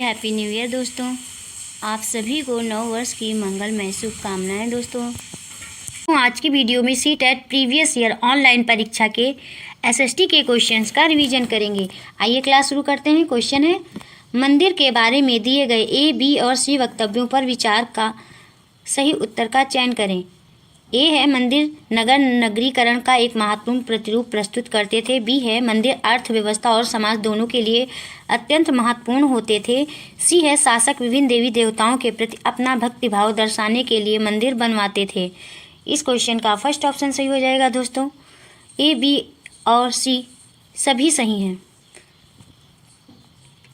Happy new year दोस्तों। आप सभी को नव वर्ष की मंगलमय शुभकामनाएं दोस्तों। आज की वीडियो में सीटेट प्रीवियस ईयर ऑनलाइन परीक्षा के एसएसटी के क्वेश्चंस का रिवीजन करेंगे। आइए क्लास शुरू करते हैं। क्वेश्चन है, मंदिर के बारे में दिए गए ए, बी और सी वक्तव्यों पर विचार का सही उत्तर का चयन करें। ए है, मंदिर नगर नगरीकरण का एक महत्वपूर्ण प्रतिरूप प्रस्तुत करते थे। बी है, मंदिर अर्थव्यवस्था और समाज दोनों के लिए अत्यंत महत्वपूर्ण होते थे। सी है, शासक विभिन्न देवी देवताओं के प्रति अपना भक्तिभाव दर्शाने के लिए मंदिर बनवाते थे। इस क्वेश्चन का फर्स्ट ऑप्शन सही हो जाएगा दोस्तों। ए, बी और सी सभी सही हैं।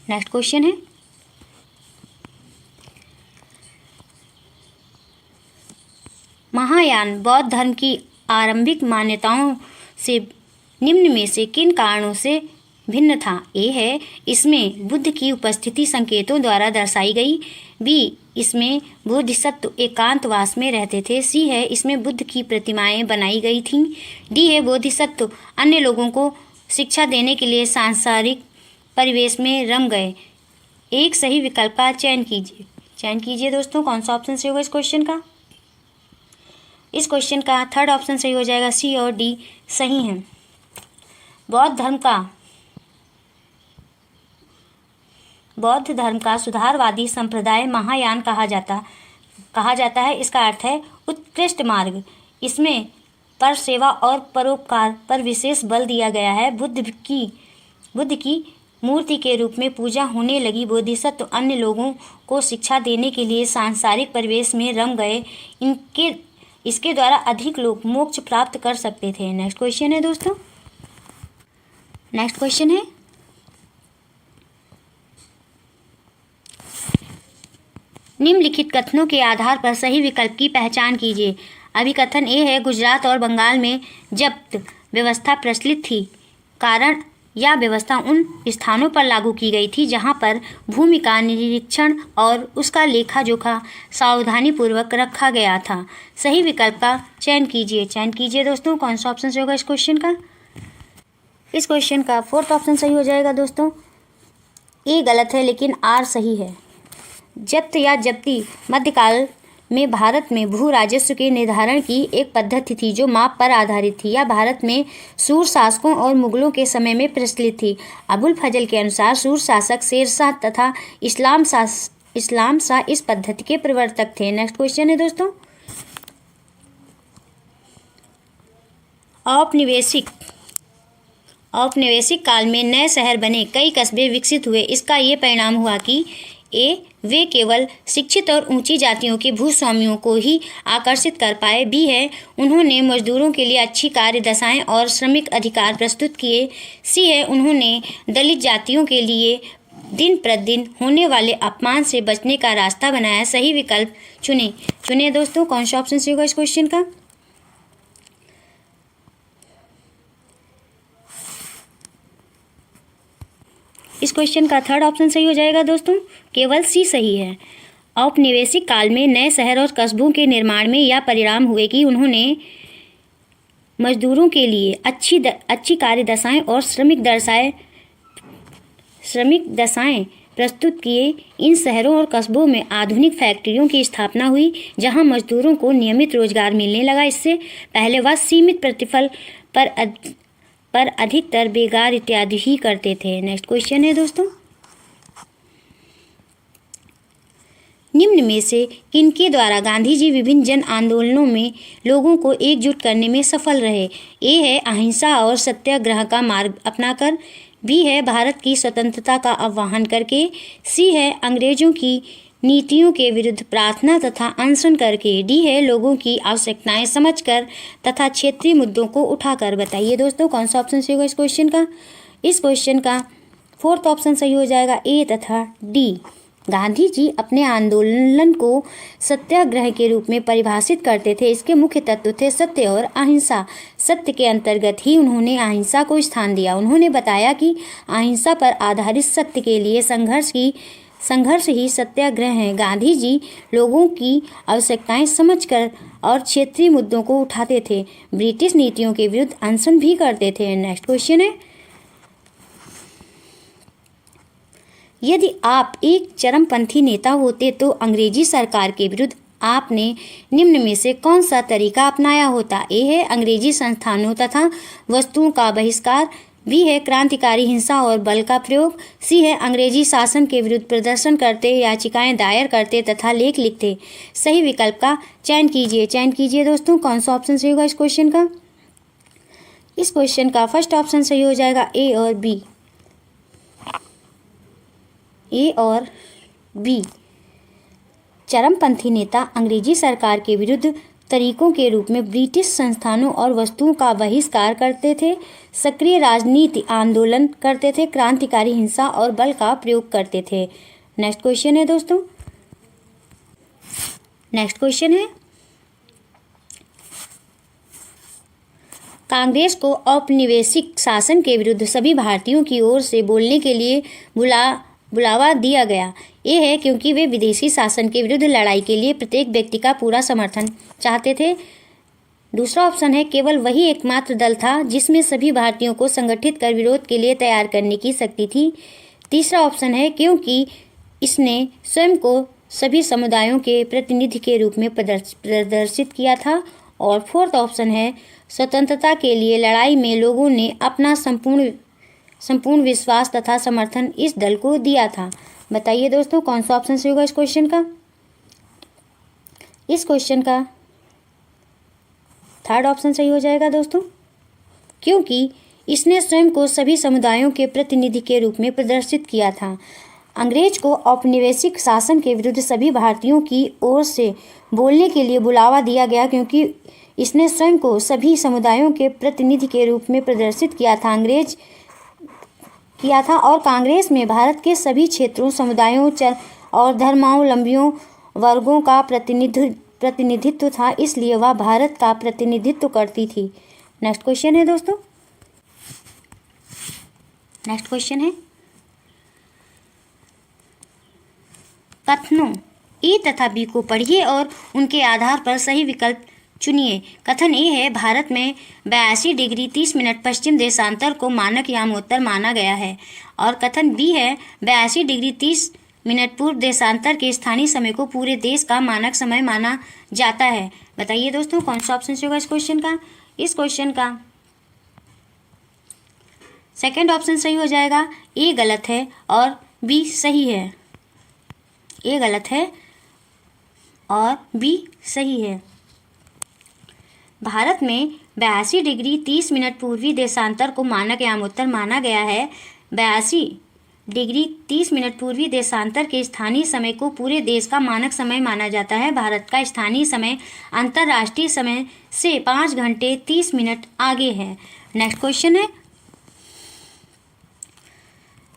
नेक्स्ट क्वेश्चन है, महायान बौद्ध धर्म की आरंभिक मान्यताओं से निम्न में से किन कारणों से भिन्न था। ए है, इसमें बुद्ध की उपस्थिति संकेतों द्वारा दर्शाई गई। बी, इसमें बोधिसत्व एकांतवास में रहते थे। सी है, इसमें बुद्ध की प्रतिमाएं बनाई गई थीं। डी है, बोधिसत्व अन्य लोगों को शिक्षा देने के लिए सांसारिक परिवेश में रम गए। एक सही विकल्प का चयन कीजिए दोस्तों। कौन सा ऑप्शन सही होगा इस क्वेश्चन का? इस क्वेश्चन का थर्ड ऑप्शन सही हो जाएगा। सी और डी सही हैं। बौद्ध धर्म का सुधारवादी संप्रदाय महायान कहा जाता है। इसका अर्थ है उत्कृष्ट मार्ग। इसमें पर सेवा और परोपकार पर विशेष बल दिया गया है। बुद्ध की मूर्ति के रूप में पूजा होने लगी। बोधिसत्व अन्य लोगों को शिक्षा देने के लिए सांसारिक परिवेश में रम गए। इसके द्वारा अधिक लोग मोक्ष प्राप्त कर सकते थे। नेक्स्ट क्वेश्चन है दोस्तों। नेक्स्ट क्वेश्चन है, निम्नलिखित कथनों के आधार पर सही विकल्प की पहचान कीजिए। अभिकथन ए है, गुजरात और बंगाल में जब्त व्यवस्था प्रचलित थी। कारण, यह व्यवस्था उन स्थानों पर लागू की गई थी जहां पर भूमि का निरीक्षण और उसका लेखा जोखा सावधानीपूर्वक रखा गया था। सही विकल्प का चयन कीजिए दोस्तों। कौन सा ऑप्शन सही होगा इस क्वेश्चन का? इस क्वेश्चन का फोर्थ ऑप्शन सही हो जाएगा दोस्तों। ए गलत है लेकिन आर सही है। जब्त या जब्ती मध्यकाल में भारत में भू राजस्व के निर्धारण की एक पद्धति थी जो माप पर आधारित थी। यह भारत में सूर शासकों और मुगलों के समय में प्रचलित थी। अबुल फजल के अनुसार सूर शासक शेरशाह तथा इस्लाम शाह इस पद्धति के प्रवर्तक थे। नेक्स्ट क्वेश्चन है दोस्तों, औपनिवेशिक काल में नए शहर बने, कई कस्बे विकसित हुए। इसका ये परिणाम हुआ कि ए, वे केवल शिक्षित और ऊंची जातियों के भूस्वामियों को ही आकर्षित कर पाए। बी है, उन्होंने मजदूरों के लिए अच्छी कार्य दशाएं और श्रमिक अधिकार प्रस्तुत किए। सी है, उन्होंने दलित जातियों के लिए दिन प्रतिदिन होने वाले अपमान से बचने का रास्ता बनाया। सही विकल्प चुने दोस्तों। कौन सा ऑप्शन सही होगा इस क्वेश्चन का? इस क्वेश्चन का थर्ड ऑप्शन सही हो जाएगा दोस्तों। केवल सी सही है। औपनिवेशिक काल में नए शहर और कस्बों के निर्माण में यह परिणाम हुए कि उन्होंने मजदूरों के लिए अच्छी कार्य दशाएं और श्रमिक दशाएं प्रस्तुत किए। इन शहरों और कस्बों में आधुनिक फैक्ट्रियों की स्थापना हुई जहां मजदूरों को नियमित रोजगार मिलने लगा। इससे पहले वह सीमित प्रतिफल पर अधिकतर बेगार इत्यादि ही करते थे। नेक्स्ट क्वेश्चन है दोस्तों, निम्न में से किनके द्वारा गांधी जी विभिन्न जन आंदोलनों में लोगों को एकजुट करने में सफल रहे। ए है, अहिंसा और सत्याग्रह का मार्ग अपनाकर। बी है, भारत की स्वतंत्रता का आह्वान करके। सी है, अंग्रेजों की नीतियों के विरुद्ध प्रार्थना तथा अनशन करके। डी है, लोगों की आवश्यकताएं समझकर तथा क्षेत्रीय मुद्दों को उठाकर। बताइए दोस्तों, कौन सा ऑप्शन सही होगा इस क्वेश्चन का? इस क्वेश्चन का फोर्थ ऑप्शन सही हो जाएगा। ए तथा डी। गांधी जी अपने आंदोलन को सत्याग्रह के रूप में परिभाषित करते थे। इसके मुख्य तत्व थे सत्य और अहिंसा। सत्य के अंतर्गत ही उन्होंने अहिंसा को स्थान दिया। उन्होंने बताया कि अहिंसा पर आधारित सत्य के लिए संघर्ष ही सत्याग्रह है। गांधी जी लोगों की आवश्यकताएं समझकर और क्षेत्रीय मुद्दों को उठाते थे। ब्रिटिश नीतियों के विरुद्ध अनशन भी करते थे। नेक्स्ट क्वेश्चन है, यदि आप एक चरमपंथी नेता होते तो अंग्रेजी सरकार के विरुद्ध आपने निम्न में से कौन सा तरीका अपनाया होता? ए है अंग्रेजी संस्थानों तथा वस्तुओं का बहिष्कार, बी है क्रांतिकारी हिंसा और बल का प्रयोग, सी है अंग्रेजी शासन के विरुद्ध प्रदर्शन करते, याचिकाएं दायर करते तथा लेख लिखते। सही विकल्प का चयन कीजिए दोस्तों। कौन सा ऑप्शन सही होगा इस क्वेश्चन का? इस क्वेश्चन का फर्स्ट ऑप्शन सही हो जाएगा ए और बी। चरमपंथी नेता अंग्रेजी सरकार के विरुद्ध तरीकों के रूप में ब्रिटिश संस्थानों और वस्तुओं का बहिष्कार करते थे, सक्रिय राजनीति आंदोलन करते थे, क्रांतिकारी हिंसा और बल का प्रयोग करते थे। नेक्स्ट क्वेश्चन है दोस्तों, नेक्स्ट क्वेश्चन है कांग्रेस को औपनिवेशिक शासन के विरुद्ध सभी भारतीयों की ओर से बोलने के लिए बुलावा दिया गया। ये है क्योंकि वे विदेशी शासन के विरुद्ध लड़ाई के लिए प्रत्येक व्यक्ति का पूरा समर्थन चाहते थे। दूसरा ऑप्शन है केवल वही एकमात्र दल था जिसमें सभी भारतीयों को संगठित कर विरोध के लिए तैयार करने की शक्ति थी। तीसरा ऑप्शन है क्योंकि इसने स्वयं को सभी समुदायों के प्रतिनिधि के रूप में प्रदर्शित किया था। और फोर्थ ऑप्शन है स्वतंत्रता के लिए लड़ाई में लोगों ने अपना संपूर्ण विश्वास तथा समर्थन इस दल को दिया था। बताइए दोस्तों कौन सा ऑप्शन सही होगा इस क्वेश्चन का? इस क्वेश्चन का थर्ड ऑप्शन सही हो जाएगा दोस्तों, क्योंकि इसने स्वयं को सभी समुदायों के प्रतिनिधि के रूप में प्रदर्शित किया था। अंग्रेज को औपनिवेशिक शासन के विरुद्ध सभी भारतीयों की ओर से बोलने के लिए बुलावा दिया गया क्योंकि इसने स्वयं को सभी समुदायों के प्रतिनिधि के रूप में प्रदर्शित किया था और कांग्रेस में भारत के सभी क्षेत्रों, समुदायों और धर्मावलंबियों वर्गों का प्रतिनिधित्व था, इसलिए वह भारत का प्रतिनिधित्व करती थी। नेक्स्ट क्वेश्चन है दोस्तों, नेक्स्ट क्वेश्चन है कथनों ए तथा बी को पढ़िए और उनके आधार पर सही विकल्प चुनिए। कथन ए है भारत में 82 डिग्री 30 मिनट पश्चिम देशांतर को मानक यामोत्तर माना गया है। और कथन बी है 82 डिग्री 30 मिनट पूर्व देशांतर के स्थानीय समय को पूरे देश का मानक समय माना जाता है। बताइए दोस्तों कौन सा ऑप्शन होगा इस क्वेश्चन का? इस क्वेश्चन का सेकंड ऑप्शन सही हो जाएगा। ए गलत है और बी सही है। ए गलत है और बी सही है। भारत में 82 डिग्री 30 मिनट पूर्वी देशांतर को मानक यामोत्तर माना गया है। 82 डिग्री 30 मिनट पूर्वी देशांतर के स्थानीय समय को पूरे देश का मानक समय माना जाता है। भारत का स्थानीय समय अंतर्राष्ट्रीय समय से 5 घंटे 30 मिनट आगे है। नेक्स्ट क्वेश्चन है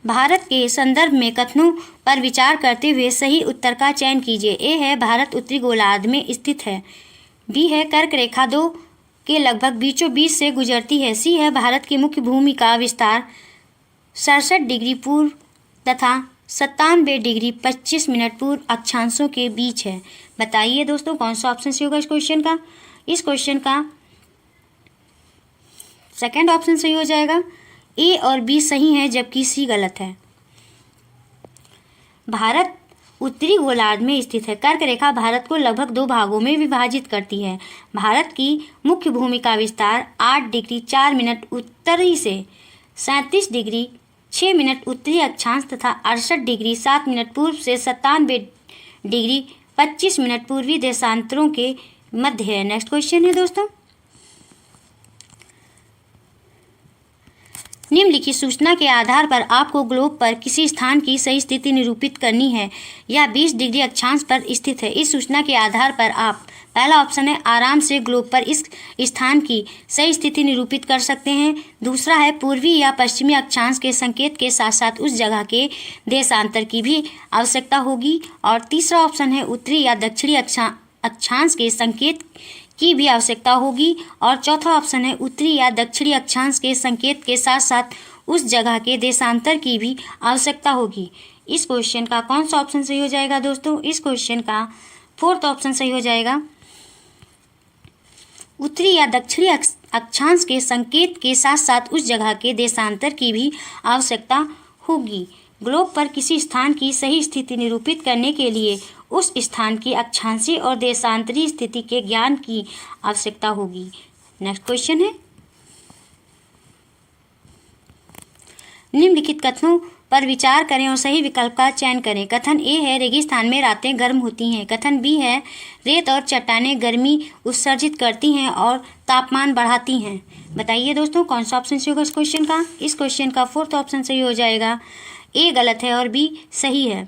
भारत के संदर्भ में कथनों पर विचार करते हुए सही उत्तर का चयन कीजिए। ए है भारत उत्तरी गोलार्ध में स्थित है। बी है कर्क रेखा 2 के लगभग बीचों बीच से गुजरती है। सी है भारत की मुख्य भूमि का विस्तार 67 डिग्री पूर्व तथा 97 डिग्री 25 मिनट पूर्व अक्षांशों के बीच है। बताइए दोस्तों कौन सा ऑप्शन सही होगा इस क्वेश्चन का? इस क्वेश्चन का सेकंड ऑप्शन सही हो जाएगा। ए और बी सही है जबकि सी गलत है। भारत उत्तरी गोलार्ध में स्थित है। कर्क रेखा भारत को लगभग 2 भागों में विभाजित करती है। भारत की मुख्य भूमि का विस्तार 8 डिग्री 4 मिनट उत्तरी से 37 डिग्री 6 मिनट उत्तरी अक्षांश तथा 68 डिग्री 7 मिनट पूर्व से 97 डिग्री 25 मिनट पूर्वी देशांतरों के मध्य है। नेक्स्ट क्वेश्चन है दोस्तों, निम्नलिखित सूचना के आधार पर आपको ग्लोब पर किसी स्थान की सही स्थिति निरूपित करनी है। यह 20 डिग्री अक्षांश पर स्थित है। इस सूचना के आधार पर आप पहला ऑप्शन है आराम से ग्लोब पर इस स्थान की सही स्थिति निरूपित कर सकते हैं। दूसरा है पूर्वी या पश्चिमी अक्षांश के संकेत के साथ साथ उस जगह के देशांतर की भी आवश्यकता होगी। और तीसरा ऑप्शन है उत्तरी या दक्षिणी अक्षांश के संकेत की भी आवश्यकता होगी। और चौथा ऑप्शन है उत्तरी या दक्षिणी अक्षांश के संकेत के साथ साथ उस जगह के देशांतर की भी आवश्यकता होगी। इस क्वेश्चन का कौन सा ऑप्शन सही हो जाएगा दोस्तों? इस क्वेश्चन का फोर्थ ऑप्शन सही हो जाएगा। उत्तरी या दक्षिणी अक्षांश के संकेत के साथ साथ उस जगह के देशांतर की भी आवश्यकता होगी। ग्लोब पर किसी स्थान की सही स्थिति निरूपित करने के लिए उस स्थान की अक्षांशीय और देशांतरी स्थिति के ज्ञान की आवश्यकता होगी। नेक्स्ट क्वेश्चन है, निम्नलिखित कथनों पर विचार करें और सही विकल्प का चयन करें। कथन ए है, रेगिस्तान में रातें गर्म होती हैं। कथन बी है, रेत और चट्टानें गर्मी उत्सर्जित करती हैं और तापमान बढ़ाती हैं। बताइए दोस्तों कौन सा ऑप्शन सही होगा इस क्वेश्चन का। इस क्वेश्चन का फोर्थ ऑप्शन सही हो जाएगा। ए गलत है और बी सही है।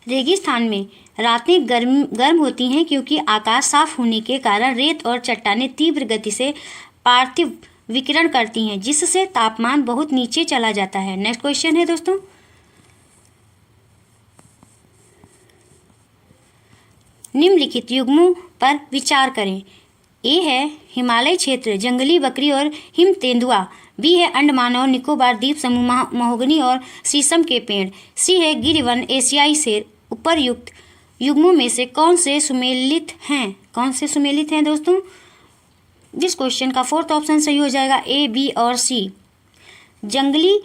रेगिस्तान में रातें गर्म होती हैं क्योंकि आकाश साफ होने के कारण रेत और चट्टानें तीव्र गति से पार्थिव विकिरण करती हैं, जिससे तापमान बहुत नीचे चला जाता है। नेक्स्ट क्वेश्चन है दोस्तों, निम्नलिखित युग्मों पर विचार करें। ए है हिमालय क्षेत्र, जंगली बकरी और हिम तेंदुआ। बी है अंडमान और निकोबार द्वीप समूह, महोगनी और शीशम के पेड़। सी है गिरिवन, एशियाई शेर। उपरयुक्त युग्मों में से कौन से सुमेलित हैं? कौन से सुमेलित हैं दोस्तों? जिस क्वेश्चन का फोर्थ ऑप्शन सही हो जाएगा, ए, बी और सी। जंगली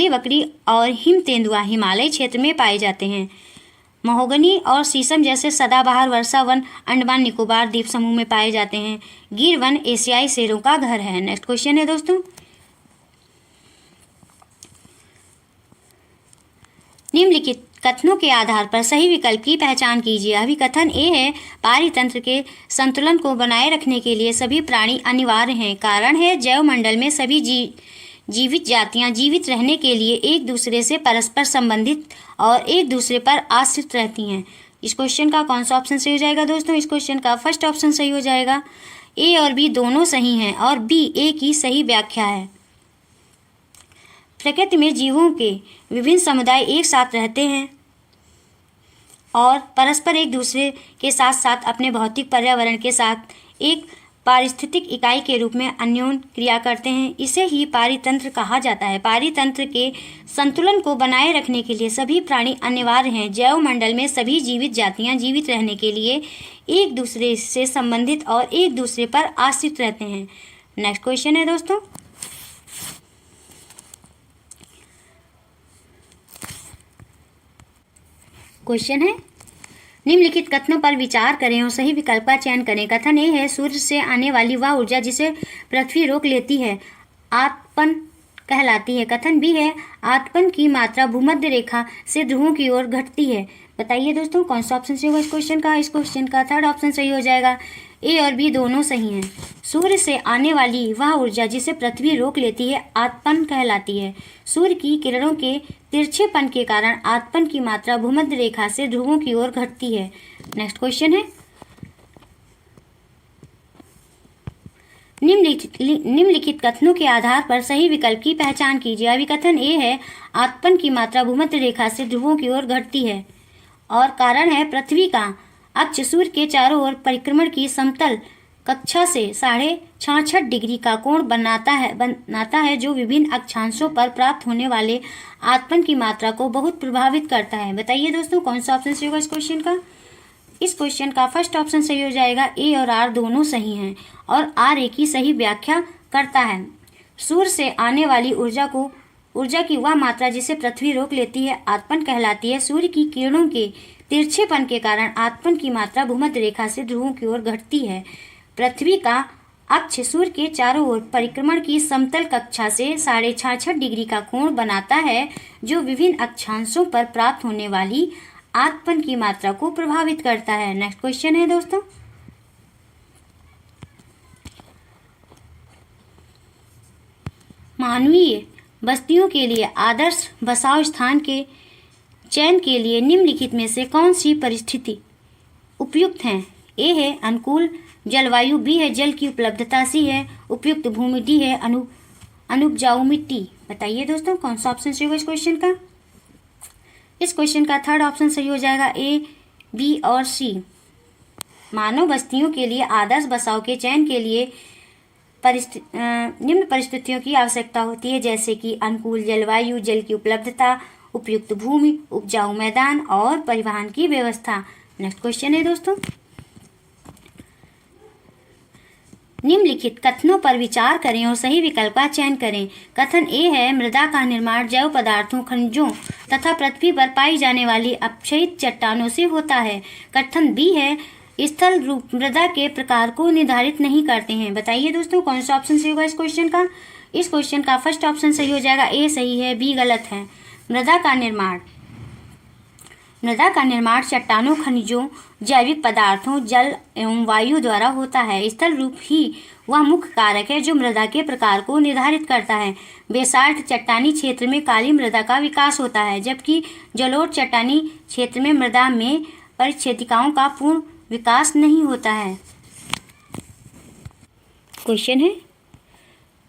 बकरी और हिम तेंदुआ हिमालय क्षेत्र में पाए जाते हैं। महोगनी और शीशम जैसे सदाबहार वर्षा वन अंडमान निकोबार द्वीप समूह में पाए जाते हैं। गिर वन एशियाई शेरों का घर है। नेक्स्ट क्वेश्चन है दोस्तों, निम्नलिखित कथनों के आधार पर सही विकल्प की पहचान कीजिए। अभी कथन ए है, पारितंत्र के संतुलन को बनाए रखने के लिए सभी प्राणी अनिवार्य हैं। कारण है, जैव मंडल में सभी जीवित जातियां जीवित रहने के लिए एक दूसरे से परस्पर संबंधित और एक दूसरे पर आश्रित रहती हैं। इस क्वेश्चन का कौन सा ऑप्शन सही हो जाएगा दोस्तों? इस क्वेश्चन का फर्स्ट ऑप्शन सही हो जाएगा। ए और बी दोनों सही हैं और बी ए की सही व्याख्या है। प्रकृति में जीवों के विभिन्न समुदाय एक साथ रहते हैं और परस्पर एक दूसरे के साथ साथ अपने भौतिक पर्यावरण के साथ एक पारिस्थितिक इकाई के रूप में अन्योन्य क्रिया करते हैं। इसे ही पारितंत्र कहा जाता है। पारितंत्र के संतुलन को बनाए रखने के लिए सभी प्राणी अनिवार्य हैं। जैव मंडल में सभी जीवित जातियां जीवित रहने के लिए एक दूसरे से संबंधित और एक दूसरे पर आश्रित रहते हैं। नेक्स्ट क्वेश्चन है दोस्तों, क्वेश्चन है, निम्नलिखित कथनों पर विचार करें और सही विकल्प का चयन करें। कथन ए है, सूर्य से आने वाली वह ऊर्जा जिसे पृथ्वी रोक लेती है आतपन कहलाती है। कथन बी है, आतपन की मात्रा भूमध्य रेखा से ध्रुवों की ओर घटती है। बताइए दोस्तों कौन सा ऑप्शन सही होगा इस क्वेश्चन का। इस क्वेश्चन का थर्ड ऑप्शन सही हो जाएगा। ए और बी दोनों सही हैं। सूर्य से आने वाली वह ऊर्जा जिसे पृथ्वी रोक लेती है आतपन कहलाती है। सूर्य की किरणों के तिरछेपन के कारण आतपन की मात्रा भूमध्य रेखा से ध्रुवों की ओर घटती है। नेक्स्ट क्वेश्चन है, निम्नलिखित कथनों के आधार पर सही विकल्प की पहचान कीजिए। अभी कथन ए है, आतपन की मात्रा भूमध्य रेखा से ध्रुवों की ओर घटती है और कारण है, पृथ्वी का अक्ष सूर्य के चारों ओर परिक्रमण की समतल कक्षा से 66.5 डिग्री का कोण बनाता है जो विभिन्न अक्षांशों पर प्राप्त होने वाले आतपन की मात्रा को बहुत प्रभावित करता है। बताइए दोस्तों कौन सा ऑप्शन सही होगा इस क्वेश्चन का। इस क्वेश्चन का फर्स्ट ऑप्शन सही हो जाएगा। ए और आर दोनों सही हैं और आर ए की सही व्याख्या करता है। सूर्य से आने वाली ऊर्जा की वह मात्रा जिसे पृथ्वी रोक लेती है आतपन कहलाती है। सूर्य की किरणों के तिरछेपन के कारण आतपन की मात्रा भूमध्य रेखा से ध्रुवों की ओर घटती है। पृथ्वी का अक्ष सूर्य के चारों ओर परिक्रमण की समतल कक्षा से 66.5 डिग्री का कोण बनाता है जो विभिन्न अक्षांशों पर प्राप्त होने वाली आतपन की मात्रा को प्रभावित करता है। नेक्स्ट क्वेश्चन है दोस्तों, मानवीय बस्तियों के लिए आदर्श बसाव स्थान के चयन के लिए निम्नलिखित में से कौन सी परिस्थिति उपयुक्त हैं। ए है अनुकूल जलवायु, बी है जल की उपलब्धता, सी है उपयुक्त भूमि, डी है अनुपजाऊ मिट्टी। बताइए दोस्तों कौन सा ऑप्शन सही होगा इस क्वेश्चन का। इस क्वेश्चन का थर्ड ऑप्शन सही हो जाएगा। ए, बी और सी। मानव बस्तियों के लिए आदर्श बसाव के चयन के लिए निम्न परिस्थितियों की आवश्यकता होती है, जैसे कि अनुकूल जलवायु, जल की उपलब्धता, उपयुक्त भूमि, उपजाऊ मैदान और परिवहन की व्यवस्था। नेक्स्ट क्वेश्चन है दोस्तों, निम्नलिखित कथनों पर विचार करें और सही विकल्प का चयन करें। कथन ए है, मृदा का निर्माण जैव पदार्थों, खनिजों तथा पृथ्वी पर पाई जाने वाली अपक्षयित चट्टानों से होता है। कथन बी है, स्थल रूप मृदा के प्रकार को निर्धारित नहीं करते हैं। बताइए दोस्तों कौन सा ऑप्शन सही होगा इस क्वेश्चन का। इस क्वेश्चन का फर्स्ट ऑप्शन सही हो जाएगा, ए सही है, बी गलत है। मृदा का निर्माण चट्टानों, खनिजों, जैविक पदार्थों, जल एवं वायु द्वारा होता है। स्थल रूप ही वह मुख्य कारक है जो मृदा के प्रकार को निर्धारित करता है। बेसाल्ट चट्टानी क्षेत्र में काली मृदा का विकास होता है, जबकि जलोढ़ चट्टानी क्षेत्र में मृदा में परिच्छेदिकाओं का पूर्ण विकास नहीं होता है। क्वेश्चन है,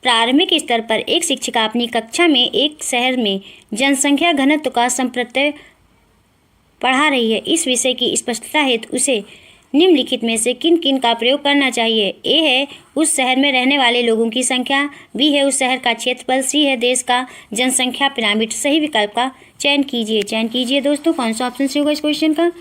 प्रारंभिक स्तर पर एक शिक्षिका अपनी कक्षा में एक शहर में जनसंख्या घनत्व का संप्रत्यय पढ़ा रही है। इस विषय की स्पष्टता हेतु उसे निम्नलिखित में से किन किन का प्रयोग करना चाहिए। ए है उस शहर में रहने वाले लोगों की संख्या, बी है उस शहर का क्षेत्रफल, सी है देश का जनसंख्या पिरामिड। सही विकल्प का चयन कीजिए दोस्तों कौन सा ऑप्शन सही होगा इस क्वेश्चन का।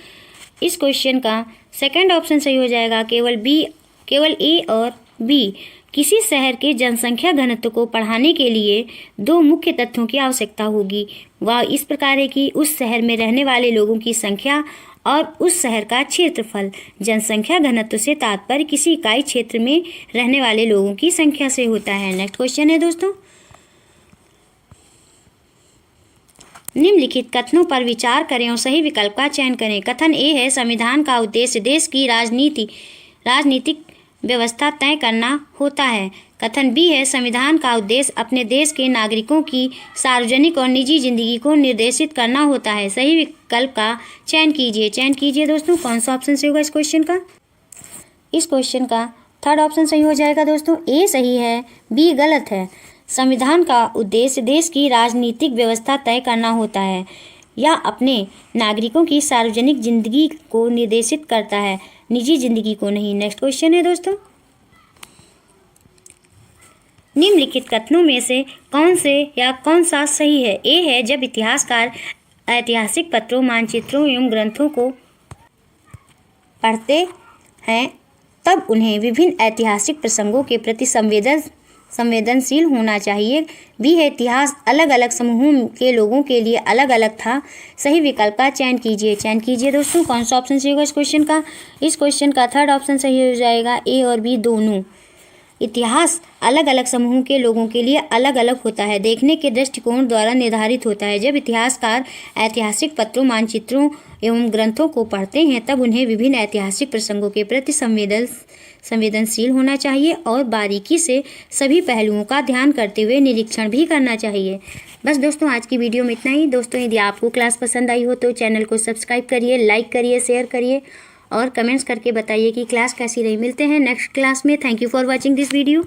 इस क्वेश्चन का सेकंड ऑप्शन सही हो जाएगा, केवल ए और बी। किसी शहर के जनसंख्या घनत्व को पढ़ाने के लिए दो मुख्य तथ्यों की आवश्यकता होगी। वह इस प्रकार है कि उस शहर में रहने वाले लोगों की संख्या और उस शहर का क्षेत्रफल। जनसंख्या घनत्व से तात्पर्य किसी इकाई क्षेत्र में रहने वाले लोगों की संख्या से होता है। नेक्स्ट क्वेश्चन है दोस्तों, निम्नलिखित कथनों पर विचार करें और सही विकल्प का चयन करें। कथन ए है, संविधान का उद्देश्य देश की राजनीतिक व्यवस्था तय करना होता है। कथन बी है, संविधान का उद्देश्य अपने देश के नागरिकों की सार्वजनिक और निजी जिंदगी को निर्देशित करना होता है। सही विकल्प का चयन कीजिए दोस्तों कौन सा ऑप्शन सही होगा इस क्वेश्चन का। इस क्वेश्चन का थर्ड ऑप्शन सही हो जाएगा दोस्तों, ए सही है, बी गलत है। संविधान का उद्देश्य देश की राजनीतिक व्यवस्था तय करना होता है या अपने नागरिकों की सार्वजनिक जिंदगी को निर्देशित करता है, निजी जिंदगी को नहीं। नेक्स्ट क्वेश्चन है दोस्तों, निम्नलिखित कथनों में से कौन सा सही है। ए है, जब इतिहासकार ऐतिहासिक पत्रों, मानचित्रों एवं ग्रंथों को पढ़ते हैं तब उन्हें विभिन्न ऐतिहासिक प्रसंगों के प्रति संवेदनशील होना चाहिए। बी है, इतिहास अलग अलग समूहों के लोगों के लिए अलग अलग था। सही विकल्प का चयन कीजिए दोस्तों कौन सा ऑप्शन सही होगा इस क्वेश्चन का। इस क्वेश्चन का थर्ड ऑप्शन सही हो जाएगा, ए और बी दोनों। इतिहास अलग अलग समूहों के लोगों के लिए अलग अलग होता है, देखने के दृष्टिकोण द्वारा निर्धारित होता है। जब इतिहासकार ऐतिहासिक पत्रों, मानचित्रों एवं ग्रंथों को पढ़ते हैं तब उन्हें विभिन्न ऐतिहासिक प्रसंगों के प्रति संवेदनशील होना चाहिए और बारीकी से सभी पहलुओं का ध्यान करते हुए निरीक्षण भी करना चाहिए। बस दोस्तों आज की वीडियो में इतना ही। दोस्तों यदि आपको क्लास पसंद आई हो तो चैनल को सब्सक्राइब करिए, लाइक करिए, शेयर करिए और कमेंट्स करके बताइए कि क्लास कैसी रही। मिलते हैं नेक्स्ट क्लास में। Thank you for watching this video.